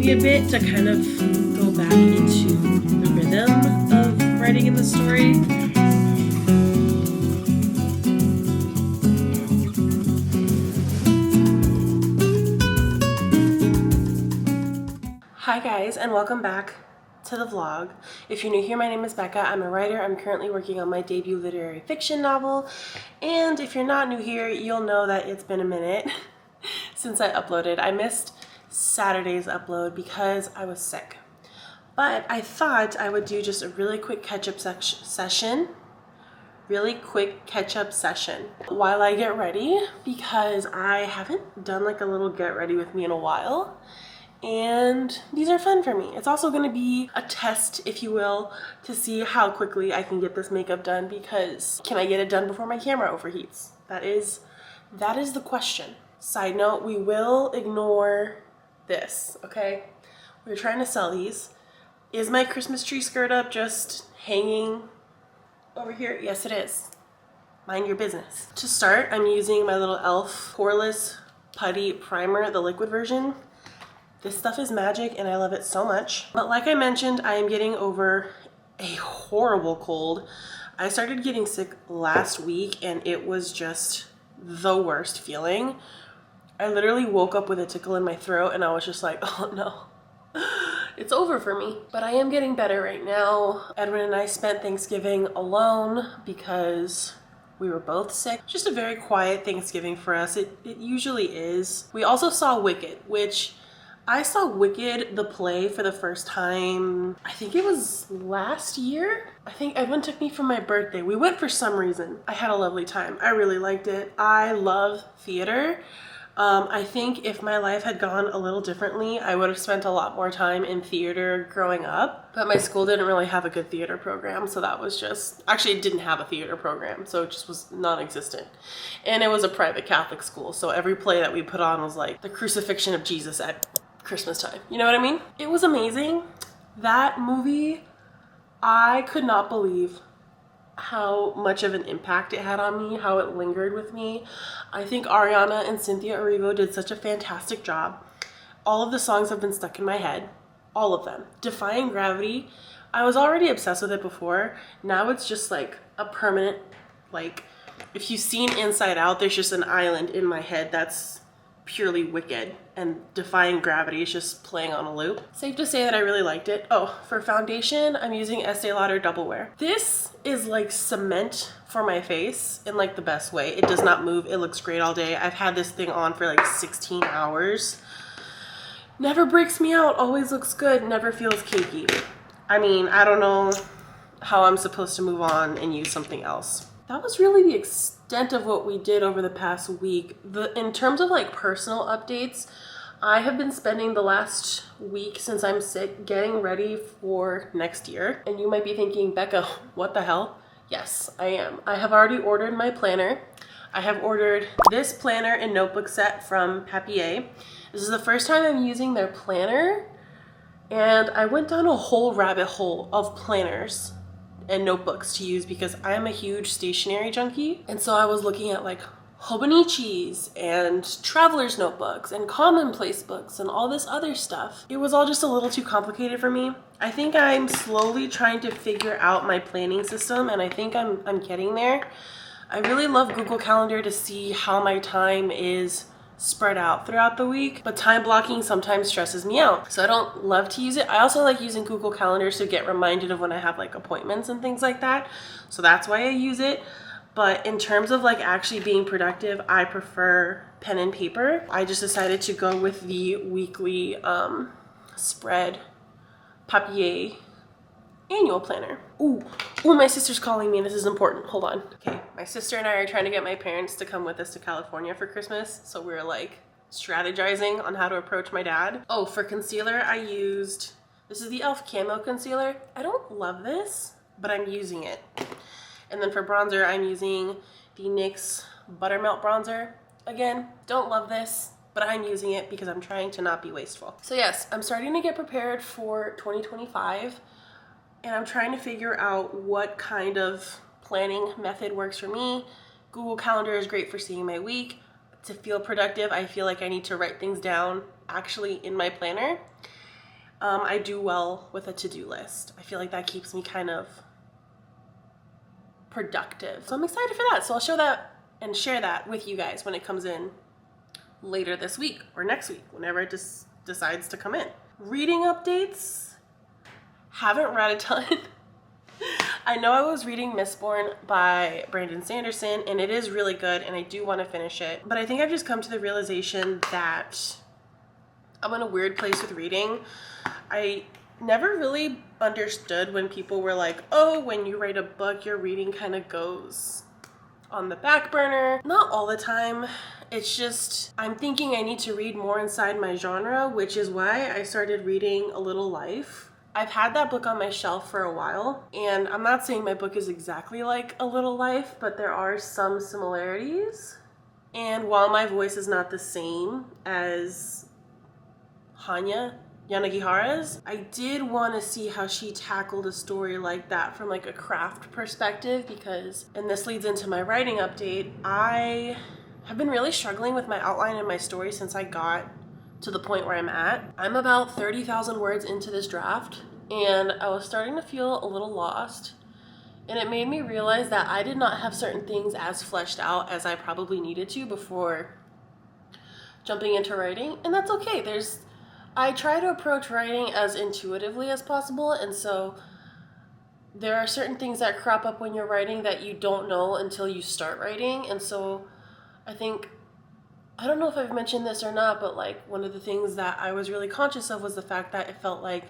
me a bit to kind of go back into the rhythm of writing in the story. Hi guys, and welcome back to the vlog. If you're new here, my name is Becca. I'm a writer. I'm currently working on my debut literary fiction novel. And if you're not new here, you'll know that it's been a minute since I uploaded. I missed Saturday's upload because I was sick. But I thought I would do just a really quick catch-up session while I get ready, because I haven't done like a little get ready with me in a while. And these are fun for me. It's also going to be a test, if you will, to see how quickly I can get this makeup done, because can I get it done before my camera overheats? That is the question. Side note, we will ignore this, okay? We're trying to sell these. Is my Christmas tree skirt up just hanging over here? Yes, it is. Mind your business. To start, I'm using my little e.l.f. Poreless Putty Primer, the liquid version. This stuff is magic and I love it so much. But like I mentioned, I am getting over a horrible cold. I started getting sick last week and it was just the worst feeling. I literally woke up with a tickle in my throat and I was just like, oh no, it's over for me. But I am getting better right now. Edwin and I spent Thanksgiving alone because we were both sick. Just a very quiet Thanksgiving for us. It usually is. We also saw Wicked, which I saw Wicked, the play, for the first time, I think it was last year. I think Edwin took me for my birthday. We went for some reason. I had a lovely time. I really liked it. I love theater. I think if my life had gone a little differently, I would have spent a lot more time in theater growing up. But my school didn't really have a good theater program, so that was just... Actually, it didn't have a theater program, so it just was non-existent. And it was a private Catholic school, so every play that we put on was like the crucifixion of Jesus at Christmas time. You know what I mean? It was amazing. That movie, I could not believe how much of an impact it had on me, how it lingered with me. I think Ariana and Cynthia Erivo did such a fantastic job. All of the songs have been stuck in my head. All of them. Defying Gravity, I was already obsessed with it before. Now it's just like a permanent, like, if you've seen Inside Out, there's just an island in my head that's purely Wicked, and Defying Gravity is just playing on a loop. Safe to say that I really liked it. Oh, for foundation, I'm using Estee Lauder Double Wear. This is like cement for my face in like the best way. It does not move. It looks great all day. I've had this thing on for like 16 hours. Never breaks me out. Always looks good. Never feels cakey. I mean, I don't know how I'm supposed to move on and use something else. That was really the extent of what we did over the past week. In terms of like personal updates, I have been spending the last week since I'm sick getting ready for next year. And you might be thinking, Becca, what the hell? Yes, I am. I have already ordered my planner. I have ordered this planner and notebook set from Papier. This is the first time I'm using their planner, and I went down a whole rabbit hole of planners and notebooks to use because I'm a huge stationery junkie. And so I was looking at like Hobonichis and traveler's notebooks and commonplace books and all this other stuff. It was all just a little too complicated for me. I think I'm slowly trying to figure out my planning system, and I think I'm getting there. I really love Google Calendar to see how my time is spread out throughout the week, but time blocking sometimes stresses me out, so I don't love to use it. I also like using Google Calendars to get reminded of when I have like appointments and things like that, so that's why I use it. But in terms of like actually being productive, I prefer pen and paper. I just decided to go with the weekly spread Papier annual planner. Ooh, my sister's calling me and this is important. Hold on. Okay, my sister and I are trying to get my parents to come with us to California for Christmas. So we're like strategizing on how to approach my dad. Oh, for concealer, I used, this is the e.l.f. Camo Concealer. I don't love this, but I'm using it. And then for bronzer, I'm using the NYX Buttermelt Bronzer. Again, don't love this, but I'm using it because I'm trying to not be wasteful. So yes, I'm starting to get prepared for 2025. And I'm trying to figure out what kind of planning method works for me. Google Calendar is great for seeing my week. To feel productive, I feel like I need to write things down actually in my planner. I do well with a to-do list. I feel like that keeps me kind of productive. So I'm excited for that. So I'll show that and share that with you guys when it comes in later this week or next week, whenever it just decides to come in. Reading updates, haven't read a ton. I know I was reading Mistborn by Brandon Sanderson, and it is really good, and I do want to finish it. But I think I've just come to the realization that I'm in a weird place with reading. I never really understood when people were like, oh, when you write a book, your reading kind of goes on the back burner. Not all the time. It's just, I'm thinking I need to read more inside my genre, which is why I started reading A Little Life. I've had that book on my shelf for a while, and I'm not saying my book is exactly like A Little Life, but there are some similarities. And while my voice is not the same as Hanya Yanagihara's, I did want to see how she tackled a story like that from like a craft perspective, because, and this leads into my writing update, I have been really struggling with my outline and my story since I got to the point where I'm at. I'm about 30,000 words into this draft, and I was starting to feel a little lost, and it made me realize that I did not have certain things as fleshed out as I probably needed to before jumping into writing, and that's okay. I try to approach writing as intuitively as possible, and so there are certain things that crop up when you're writing that you don't know until you start writing. And so I think, I don't know if I've mentioned this or not, but like one of the things that I was really conscious of was the fact that it felt like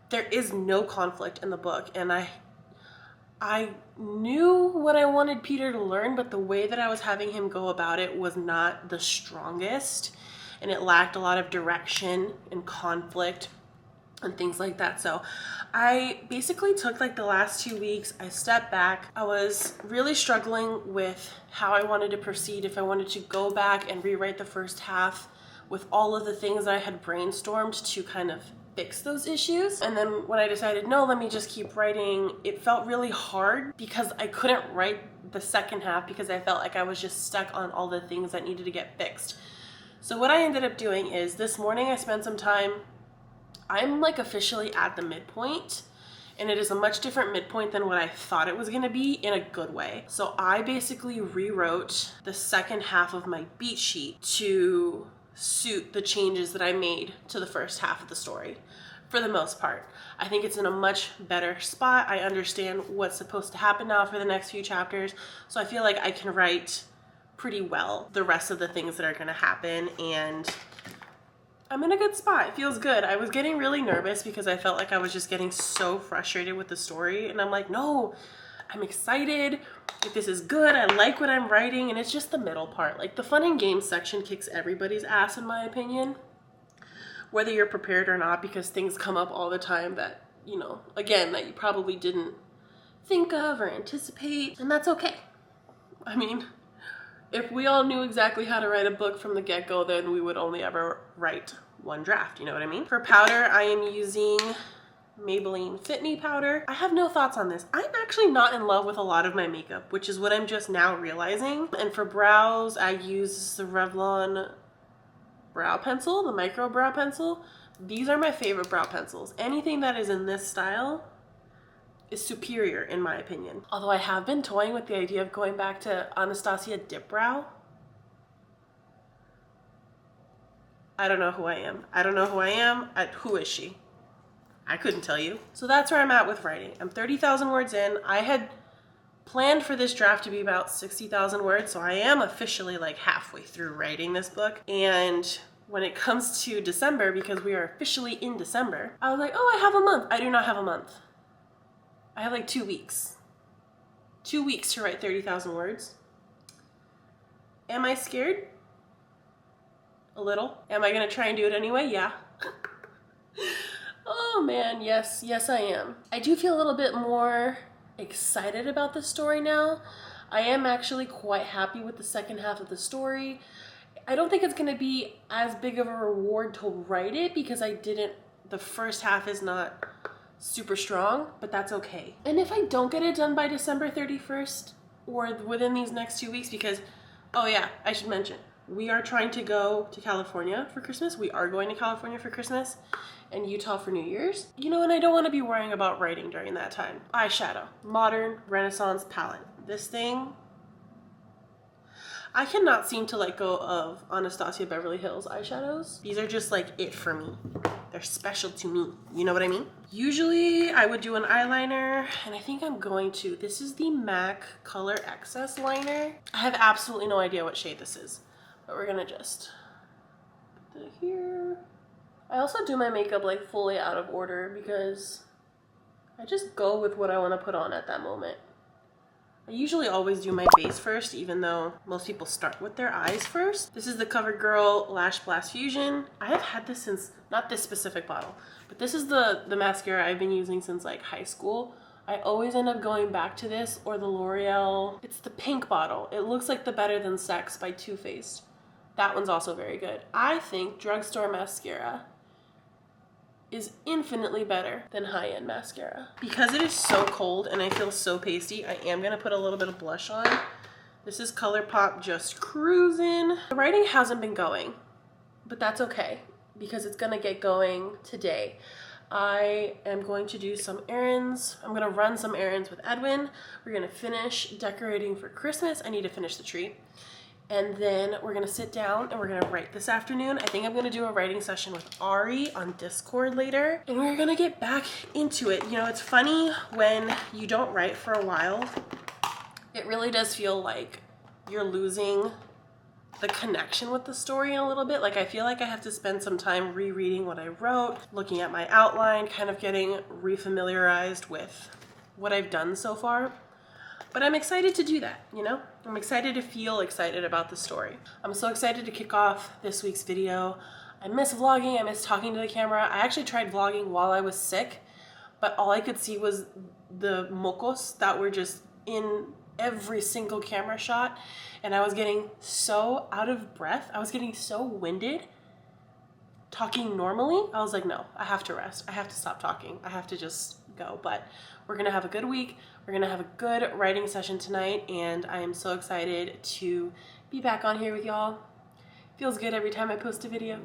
there is no conflict in the book, and I knew what I wanted Peter to learn, but the way that I was having him go about it was not the strongest, and it lacked a lot of direction and conflict and things like that. So I basically took like the last 2 weeks, I stepped back. I was really struggling with how I wanted to proceed, if I wanted to go back and rewrite the first half with all of the things that I had brainstormed to kind of fix those issues. And then when I decided, no, let me just keep writing, it felt really hard because I couldn't write the second half because I felt like I was just stuck on all the things that needed to get fixed. So what I ended up doing is this morning I spent some time, I'm like officially at the midpoint, and it is a much different midpoint than what I thought it was gonna be in a good way. So I basically rewrote the second half of my beat sheet to suit the changes that I made to the first half of the story for the most part. I think it's in a much better spot. I understand what's supposed to happen now for the next few chapters, so I feel like I can write pretty well the rest of the things that are gonna happen, and I'm in a good spot. It feels good. I was getting really nervous because I felt like I was just getting so frustrated with the story, and I'm like, no, I'm excited. Like, this is good. I like what I'm writing, and it's just the middle part. Like, the fun and games section kicks everybody's ass, in my opinion, whether you're prepared or not, because things come up all the time that, you know, again, that you probably didn't think of or anticipate, and that's okay. I mean, if we all knew exactly how to write a book from the get-go, then we would only ever write one draft, you know what I mean? For powder, I am using Maybelline Fit Me powder. I have no thoughts on this. I'm actually not in love with a lot of my makeup, which is what I'm just now realizing. And for brows, I use the Revlon brow pencil, the micro brow pencil. These are my favorite brow pencils. Anything that is in this style is superior in my opinion. Although I have been toying with the idea of going back to Anastasia Dip Brow. I don't know who I am. I don't know who I am. Who is she? I couldn't tell you. So that's where I'm at with writing. I'm 30,000 words in. I had planned for this draft to be about 60,000 words, so I am officially like halfway through writing this book. And when it comes to December, because we are officially in December, I was like, oh, I have a month. I do not have a month. I have like 2 weeks. 2 weeks to write 30,000 words. Am I scared? A little. Am I gonna try and do it anyway? Yeah. Oh man, yes, I am. I do feel a little bit more excited about the story now. I am actually quite happy with the second half of the story. I don't think it's gonna be as big of a reward to write it because the first half is not super strong, but that's okay. And if I don't get it done by December 31st or within these next 2 weeks, because, oh yeah, I should mention, We are trying to go to California for Christmas. We are going to California for Christmas and Utah for New Year's. You know, and I don't want to be worrying about writing during that time. Eyeshadow, modern Renaissance palette. This thing, I cannot seem to let go of Anastasia Beverly Hills eyeshadows. These are just like it for me. They're special to me. You know what I mean? Usually I would do an eyeliner, and I think I'm going to. This is the MAC Color Excess liner. I have absolutely no idea what shade this is, but we're gonna just put that here. I also do my makeup like fully out of order because I just go with what I want to put on at that moment. I usually always do my base first, even though most people start with their eyes first. This is the CoverGirl Lash Blast Fusion. I have had this since, not this specific bottle, but this is the mascara I've been using since like high school. I always end up going back to this or the L'Oreal. It's the pink bottle. It looks like the Better Than Sex by Too Faced. That one's also very good. I think drugstore mascara is infinitely better than high-end mascara. Because it is so cold and I feel so pasty, I am gonna put a little bit of blush on. This is ColourPop Just Cruisin'. The writing hasn't been going, but that's okay because it's gonna get going today. I am going to do some errands. I'm gonna run some errands with Edwin. We're gonna finish decorating for Christmas. I need to finish the tree. And then we're gonna sit down and we're gonna write this afternoon. I think I'm gonna do a writing session with Ari on Discord later. And we're gonna get back into it. You know, it's funny when you don't write for a while, it really does feel like you're losing the connection with the story in a little bit. Like I feel like I have to spend some time rereading what I wrote, looking at my outline, kind of getting refamiliarized with what I've done so far. But I'm excited to do that, you know? I'm excited to feel excited about the story. I'm so excited to kick off this week's video. I miss vlogging, I miss talking to the camera. I actually tried vlogging while I was sick, but all I could see was the mocos that were just in every single camera shot, and I was getting so out of breath. I was getting so winded talking normally. I was like, no, I have to rest. I have to stop talking. I have to just go. But we're gonna have a good week. We're gonna have a good writing session tonight, and I am so excited to be back on here with y'all. Feels good every time I post a video.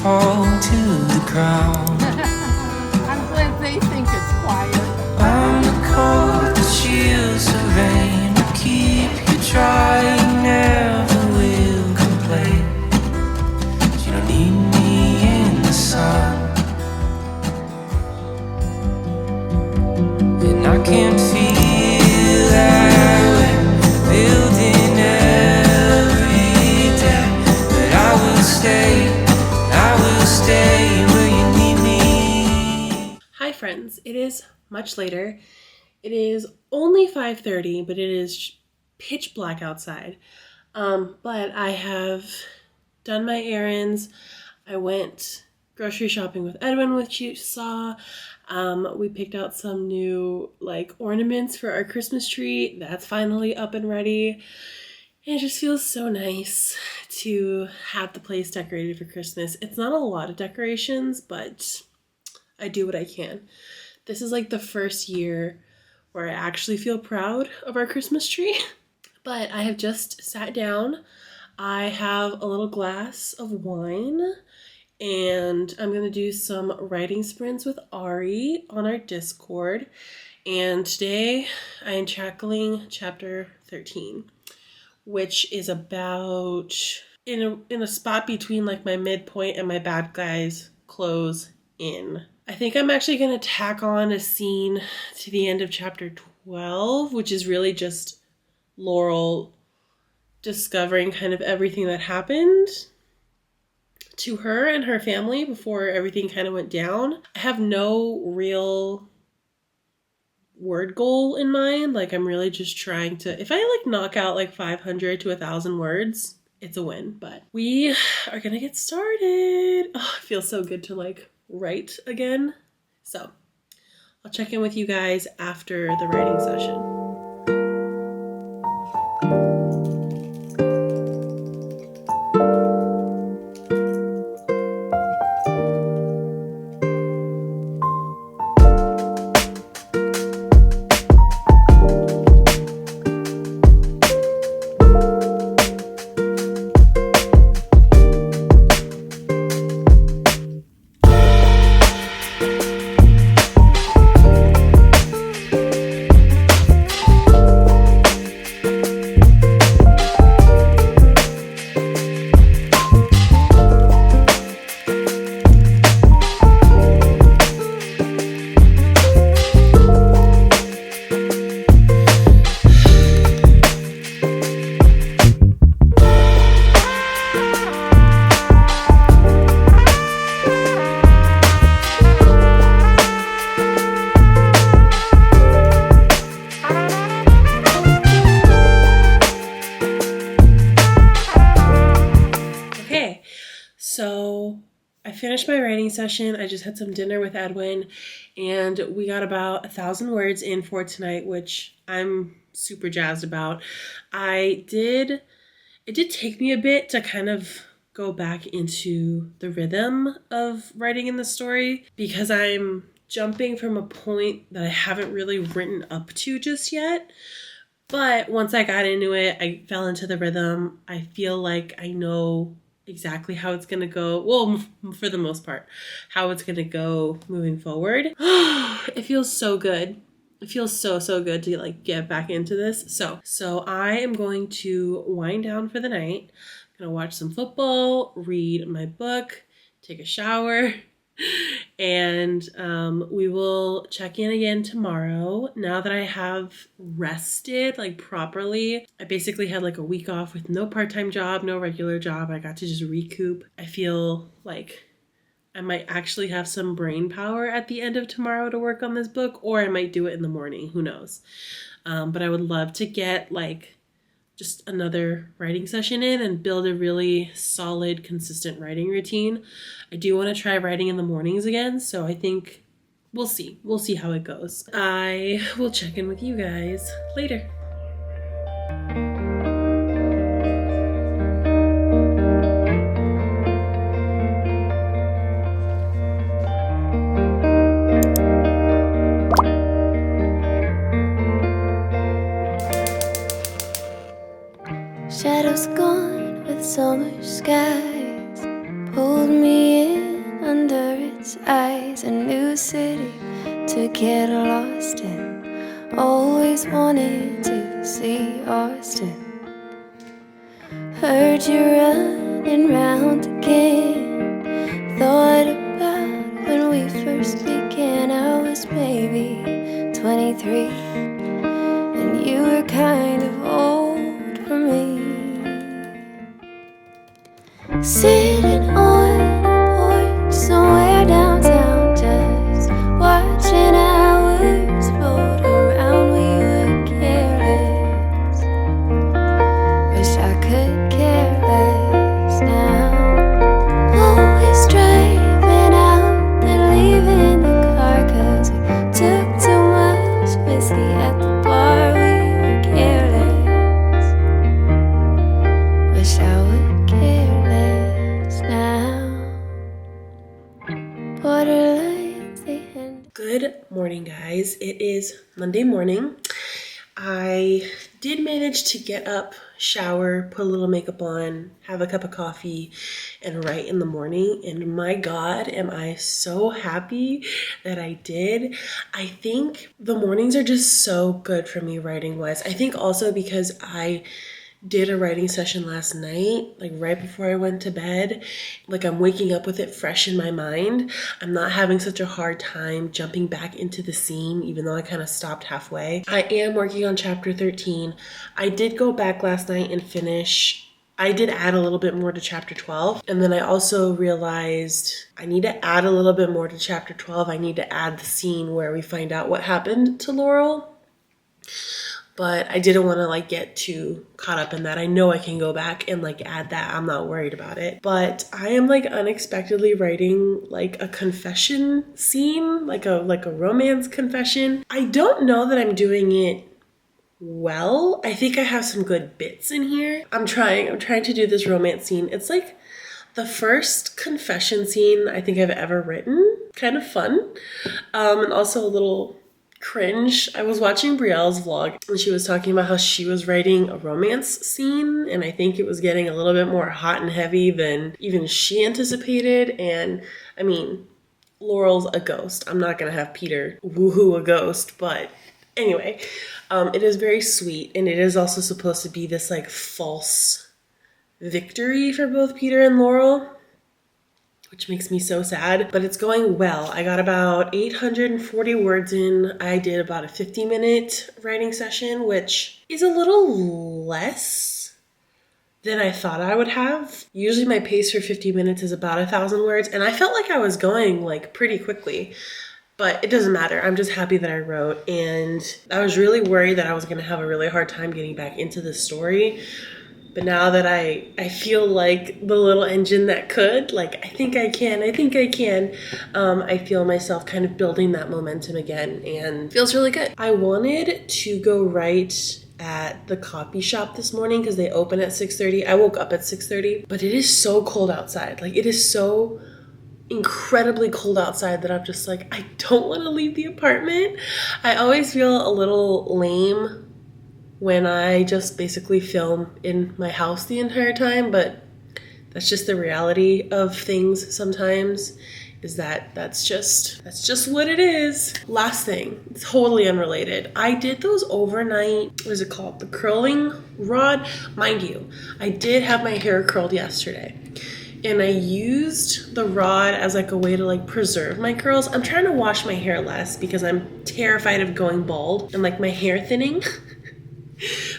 Fall to the ground. I'm glad they think it's quiet. I'm the cold that shields the rain. I keep you dry, you never will complain. You don't need me in the sun, and I can feel that we're building every day. But I will stay. Stay where you need me. Hi friends, it is much later. It is only 5:30, but it is pitch black outside. But I have done my errands. I went grocery shopping with Edwin, which you saw. We picked out some new like ornaments for our Christmas tree. That's finally up and ready. It just feels so nice to have the place decorated for Christmas. It's not a lot of decorations, but I do what I can. This is like the first year where I actually feel proud of our Christmas tree. But I have just sat down. I have a little glass of wine, and I'm gonna do some writing sprints with Ari on our Discord. And today I am tackling chapter 13. Which is about in a spot between like my midpoint and my bad guys close in. I think I'm actually going to tack on a scene to the end of chapter 12, which is really just Laurel discovering kind of everything that happened to her and her family before everything kind of went down. I have no real word goal in mind. Like I'm really just trying to, if I like knock out like 500 to 1,000 words, it's a win. But we are gonna get started. Oh, it feels so good to like write again. So I'll check in with you guys after the writing session. So I finished my writing session. I just had some dinner with Edwin and we got about 1,000 words in for tonight, which I'm super jazzed about. It did take me a bit to kind of go back into the rhythm of writing in the story because I'm jumping from a point that I haven't really written up to just yet. But once I got into it, I fell into the rhythm. I feel like I know exactly how it's gonna go. Well, for the most part, how it's gonna go moving forward. It feels so good. It feels so good to like get back into this. So I am going to wind down for the night. I'm gonna watch some football, read my book, take a shower, and we will check in again tomorrow. Now that I have rested like properly, I basically had like a week off with no part-time job, no regular job. I got to just recoup. I feel like I might actually have some brain power at the end of tomorrow to work on this book, or I might do it in the morning, who knows. But I would love to get like just another writing session in and build a really solid, consistent writing routine. I do want to try writing in the mornings again, so I think we'll see. We'll see how it goes. I will check in with you guys later. Shadows gone with summer skies pulled me in under its eyes. A new city to get lost in. Always wanted to see Austin. Heard you running round again. Thought about when we first began. I was maybe 23 and you were kind of old for me. Sitting on a porch somewhere downtown, just watching hours float around. We were careless. Wish I could care less now. Always driving out and leaving the car 'cause we took too much whiskey at the bar. We were careless. Wish I would care less now. Borderlines, they end. Good morning, guys. It is Monday morning. I did manage to get up, shower, put a little makeup on, have a cup of coffee, and write in the morning. And my God, am I so happy that I did. I think the mornings are just so good for me writing-wise. I think also because I did a writing session last night, like right before I went to bed. Like I'm waking up with it fresh in my mind. I'm not having such a hard time jumping back into the scene, even though I kind of stopped halfway. I am working on chapter 13. I did go back last night and finish. I did add a little bit more to chapter 12. And then I also realized I need to add a little bit more to chapter 12. I need to add the scene where we find out what happened to Laurel. but I didn't want to like get too caught up in that. I know I can go back and like add that. I'm not worried about it. But I am like unexpectedly writing like a confession scene, like a romance confession. I don't know that I'm doing it well. I think I have some good bits in here. I'm trying to do this romance scene. It's like the first confession scene I think I've ever written. Kind of fun. And also a little cringe. I was watching Brielle's vlog and she was talking about how she was writing a romance scene, and I think it was getting a little bit more hot and heavy than even she anticipated. And I mean, Laurel's a ghost. I'm not gonna have Peter woohoo a ghost, but anyway, it is very sweet, and it is also supposed to be this like false victory for both Peter and Laurel, which makes me so sad, but it's going well. I got about 840 words in. I did about a 50-minute writing session, which is a little less than I thought I would have. Usually my pace for 50 minutes is about 1,000 words, and I felt like I was going like pretty quickly. But it doesn't matter. I'm just happy that I wrote, and I was really worried that I was gonna have a really hard time getting back into the story. But now that I feel like the little engine that could, like, I think I can. I feel myself kind of building that momentum again, and feels really good. I wanted to go write at the coffee shop this morning because they open at 6:30. I woke up at 6:30, but it is so cold outside. Like, it is so incredibly cold outside that I'm just like, I don't want to leave the apartment. I always feel a little lame when I just basically film in my house the entire time, but that's just the reality of things sometimes, is that that's just what it is. Last thing, totally unrelated. I did those overnight, what is it called? The curling rod. Mind you, I did have my hair curled yesterday, and I used the rod as like a way to like preserve my curls. I'm trying to wash my hair less because I'm terrified of going bald and like my hair thinning.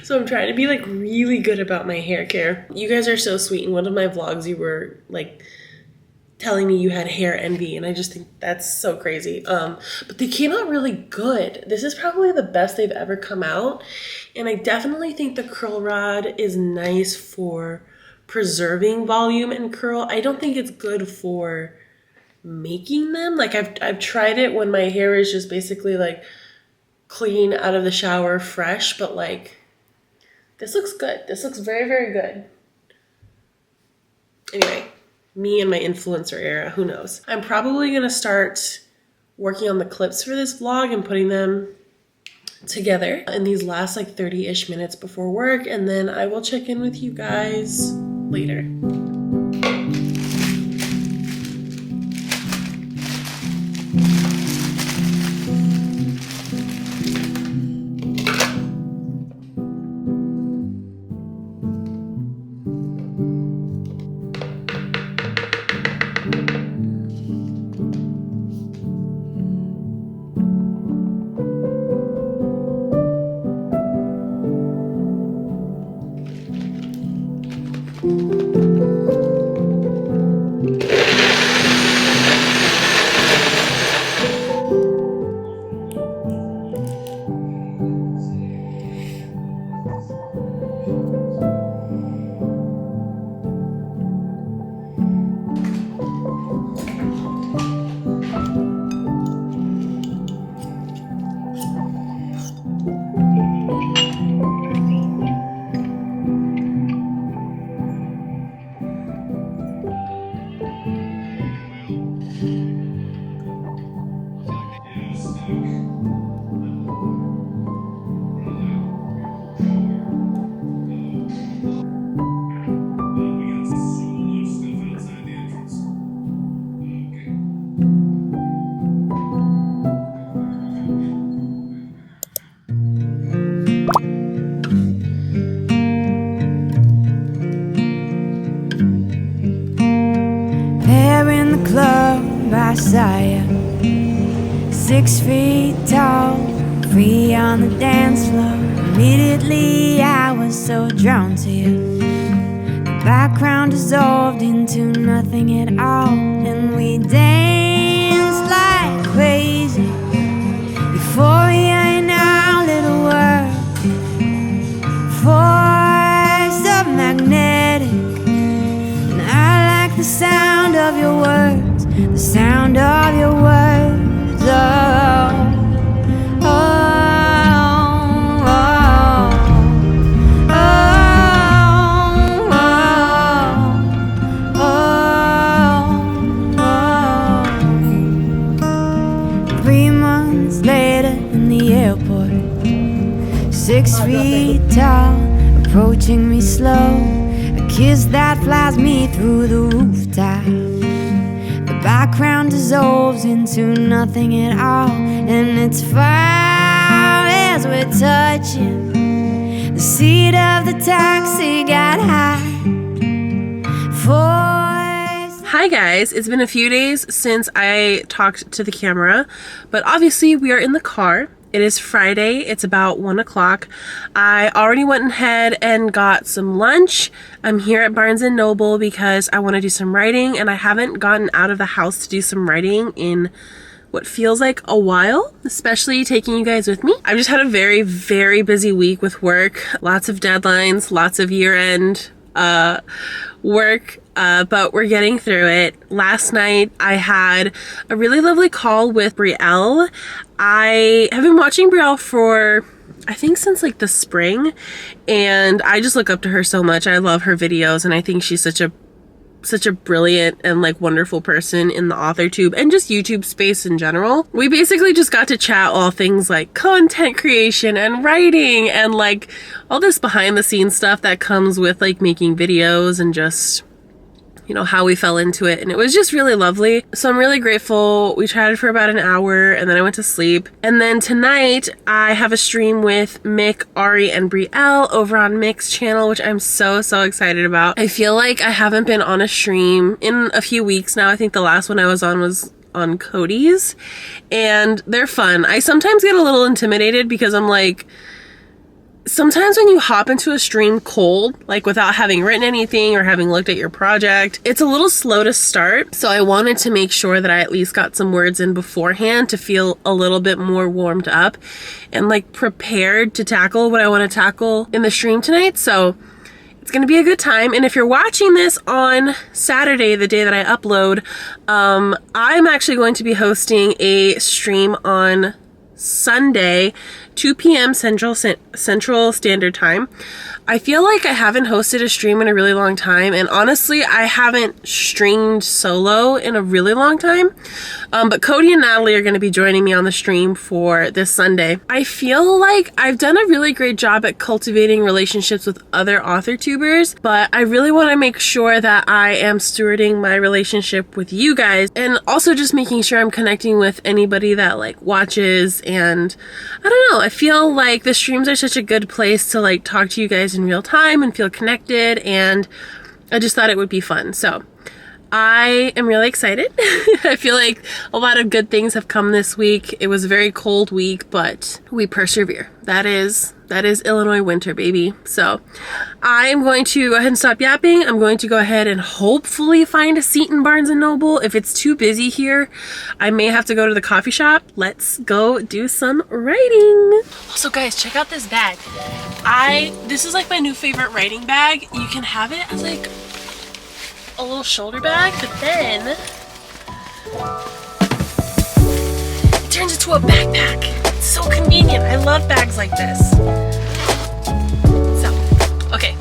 So I'm trying to be like really good about my hair care. You guys are so sweet. In one of my vlogs, you were like telling me you had hair envy, and I just think that's so crazy. But they came out really good. This is probably the best they've ever come out. And I definitely think the curl rod is nice for preserving volume and curl. I don't think it's good for making them. Like I've tried it when my hair is just basically like clean out of the shower, fresh, but like this looks good. This looks very, very good. Anyway, me and my influencer era, who knows? I'm probably gonna start working on the clips for this vlog and putting them together in these last like 30-ish minutes before work, and then I will check in with you guys later. Messiah, 6 feet tall, free on the dance floor. Immediately I was so drawn to you. The background dissolved into nothing at all, and we danced like crazy. Euphoria in our little world, 6 feet tall, approaching me slow. A kiss that flies me through the rooftop. The background dissolves into nothing at all, and it's far as we're touching. The seat of the taxi got high. Hi guys, it's been a few days since I talked to the camera, but obviously we are in the car. It is Friday, it's about 1 o'clock. I already went ahead and got some lunch. I'm here at Barnes & Noble because I want to do some writing, and I haven't gotten out of the house to do some writing in what feels like a while, especially taking you guys with me. I've just had a very, very busy week with work. Lots of deadlines, lots of year-end work, but we're getting through it. Last night I had a really lovely call with Brielle. I have been watching Brielle for I think since like the spring, and I just look up to her so much. I love her videos, and I think she's such a brilliant and like wonderful person in the authortube and just YouTube space in general. We basically just got to chat all things like content creation and writing and like all this behind the scenes stuff that comes with like making videos and just, you know, how we fell into it, and it was just really lovely. So I'm really grateful. We chatted for about an hour and then I went to sleep. And then tonight I have a stream with Mick, Ari, and Brielle over on Mick's channel, which I'm so excited about. I feel like I haven't been on a stream in a few weeks now. I think the last one I was on Cody's, and they're fun. I sometimes get a little intimidated because I'm like, sometimes when you hop into a stream cold, like without having written anything or having looked at your project, it's a little slow to start. So I wanted to make sure that I at least got some words in beforehand to feel a little bit more warmed up and like prepared to tackle what I want to tackle in the stream tonight. So it's going to be a good time. And if you're watching this on Saturday, the day that I upload, I'm actually going to be hosting a stream on Sunday, 2 p.m. Central Standard Time. I feel like I haven't hosted a stream in a really long time, and honestly, I haven't streamed solo in a really long time. But Cody and Natalie are going to be joining me on the stream for this Sunday. I feel like I've done a really great job at cultivating relationships with other authortubers, but I really want to make sure that I am stewarding my relationship with you guys, and also just making sure I'm connecting with anybody that like watches. And I don't know, I feel like the streams are such a good place to like talk to you guys in real time and feel connected, and I just thought it would be fun. So I am really excited. I feel like a lot of good things have come this week. It was a very cold week, but we persevere. That is Illinois winter, baby. So I am going to go ahead and stop yapping. I'm going to go ahead and hopefully find a seat in Barnes & Noble. If it's too busy here, I may have to go to the coffee shop. Let's go do some writing. Also guys, check out this bag. This is like my new favorite writing bag. You can have it as like a little shoulder bag, but then it turns into a backpack. It's so convenient. I love bags like this. So, okay.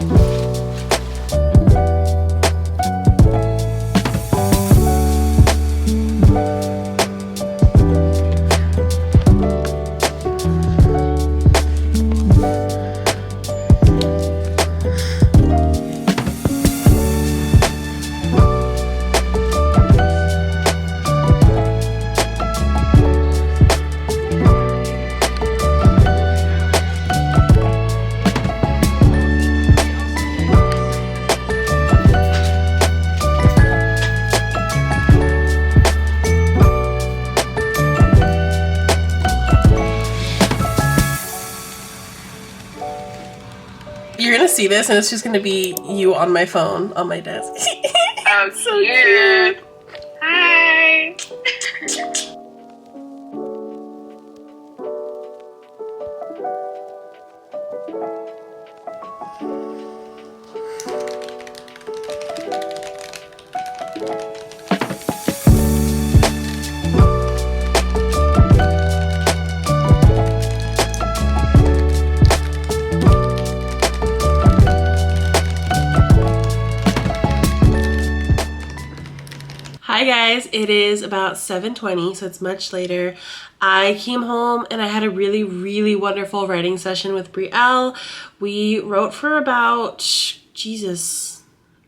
You're gonna see this and it's just gonna be you on my phone on my desk. Oh, so cute. Hi. guys, it is about 7:20, so it's much later. I came home and I had a really, really wonderful writing session with Brielle. We wrote for about, Jesus,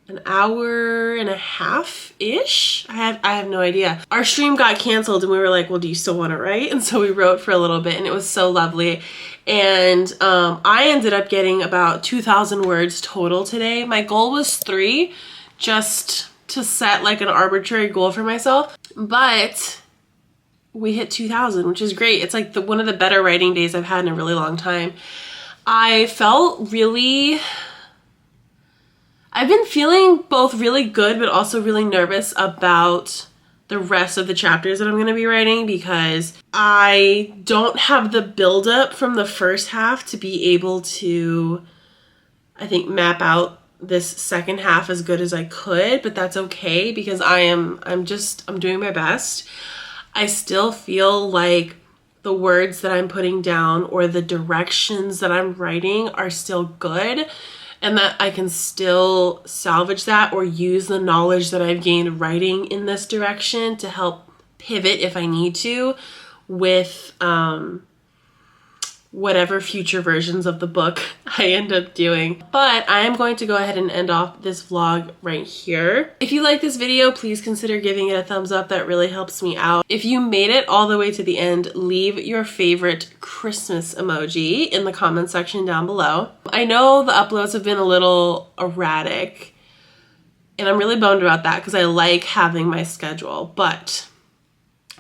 an hour and a half-ish? I have no idea. Our stream got canceled and we were like, well, do you still want to write? And so we wrote for a little bit and it was so lovely. And I ended up getting about 2,000 words total today. My goal was 3, just to set like an arbitrary goal for myself. But we hit 2,000, which is great. It's like one of the better writing days I've had in a really long time. I've been feeling both really good but also really nervous about the rest of the chapters that I'm going to be writing because I don't have the buildup from the first half to be able to, I think, map out this second half as good as I could, but that's okay because I'm doing my best. I still feel like the words that I'm putting down or the directions that I'm writing are still good and that I can still salvage that or use the knowledge that I've gained writing in this direction to help pivot if I need to with whatever future versions of the book I end up doing. But I am going to go ahead and end off this vlog right here. If you like this video, please consider giving it a thumbs up. That really helps me out. If you made it all the way to the end, leave your favorite Christmas emoji in the comment section down below. I know the uploads have been a little erratic and I'm really bummed about that because I like having my schedule, but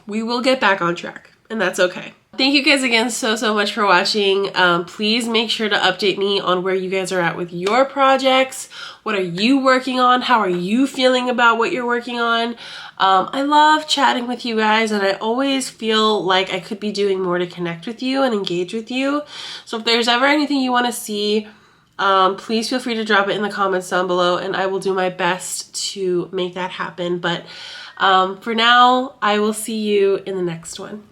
we will get back on track and that's okay. Thank you guys again so much for watching. Please make sure to update me on where you guys are at with your projects. What are you working on? How are you feeling about what you're working on? I love chatting with you guys and I always feel like I could be doing more to connect with you and engage with you. So if there's ever anything you want to see, please feel free to drop it in the comments down below and I will do my best to make that happen. But for now, I will see you in the next one.